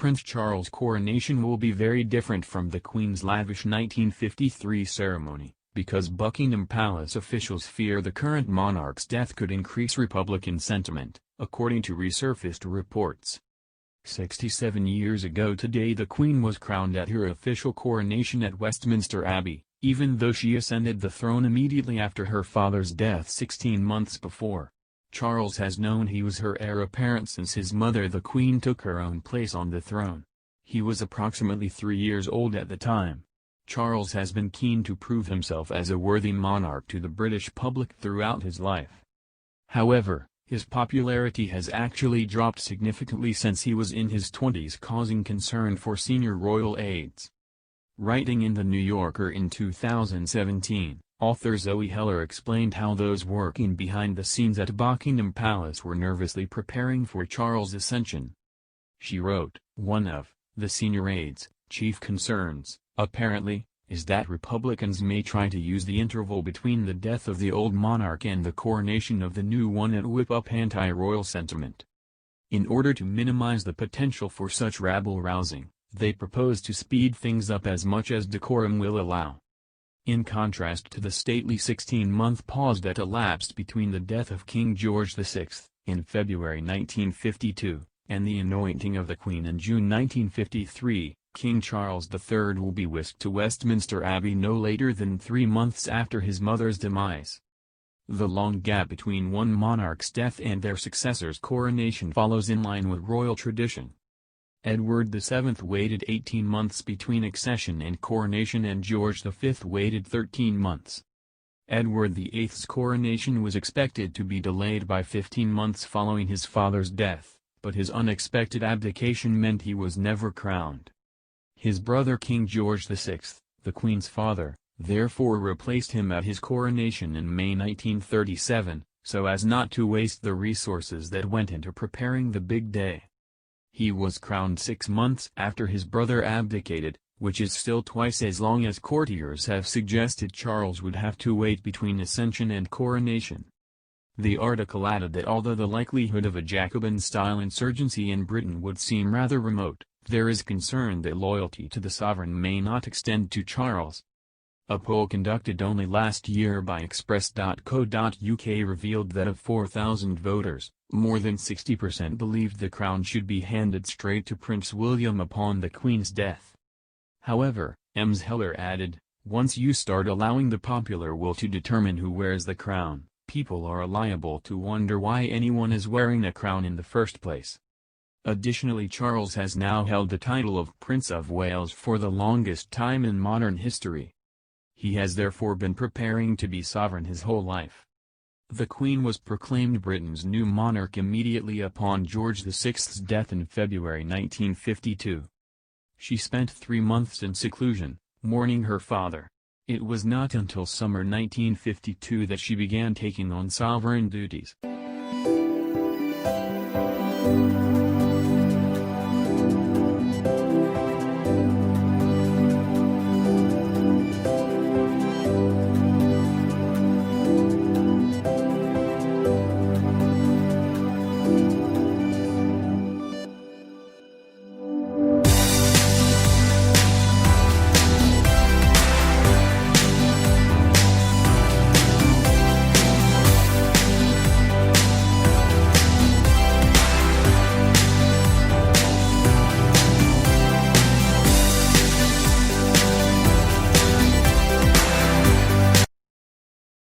Prince Charles' coronation will be very different from the Queen's lavish 1953 ceremony, because Buckingham Palace officials fear the current monarch's death could increase Republican sentiment, according to resurfaced reports. 67 years ago today the Queen was crowned at her official coronation at Westminster Abbey, even though she ascended the throne immediately after her father's death 16 months before. Charles has known he was her heir apparent since his mother the Queen took her own place on the throne. He was approximately 3 years old at the time. Charles has been keen to prove himself as a worthy monarch to the British public throughout his life. However, his popularity has actually dropped significantly since he was in his 20s, causing concern for senior royal aides. Writing in The New Yorker in 2017, author Zoe Heller explained how those working behind the scenes at Buckingham Palace were nervously preparing for Charles' ascension. She wrote, "One of the senior aides' chief concerns, apparently, is that Republicans may try to use the interval between the death of the old monarch and the coronation of the new one and whip up anti-royal sentiment. In order to minimize the potential for such rabble-rousing, they propose to speed things up as much as decorum will allow." In contrast to the stately 16-month pause that elapsed between the death of King George VI, in February 1952, and the anointing of the Queen in June 1953, King Charles III will be whisked to Westminster Abbey no later than 3 months after his mother's demise. The long gap between one monarch's death and their successor's coronation follows in line with royal tradition. Edward VII waited 18 months between accession and coronation, and George V waited 13 months. Edward VIII's coronation was expected to be delayed by 15 months following his father's death, but his unexpected abdication meant he was never crowned. His brother King George VI, the Queen's father, therefore replaced him at his coronation in May 1937, so as not to waste the resources that went into preparing the big day. He was crowned 6 months after his brother abdicated, which is still twice as long as courtiers have suggested Charles would have to wait between ascension and coronation. The article added that although the likelihood of a Jacobin-style insurgency in Britain would seem rather remote, there is concern that loyalty to the sovereign may not extend to Charles. A poll conducted only last year by Express.co.uk revealed that of 4,000 voters, more than 60% believed the crown should be handed straight to Prince William upon the Queen's death. However, Ms. Heller added, once you start allowing the popular will to determine who wears the crown, people are liable to wonder why anyone is wearing a crown in the first place. Additionally, Charles has now held the title of Prince of Wales for the longest time in modern history. He has therefore been preparing to be sovereign his whole life. The Queen was proclaimed Britain's new monarch immediately upon George VI's death in February 1952. She spent 3 months in seclusion, mourning her father. It was not until summer 1952 that she began taking on sovereign duties.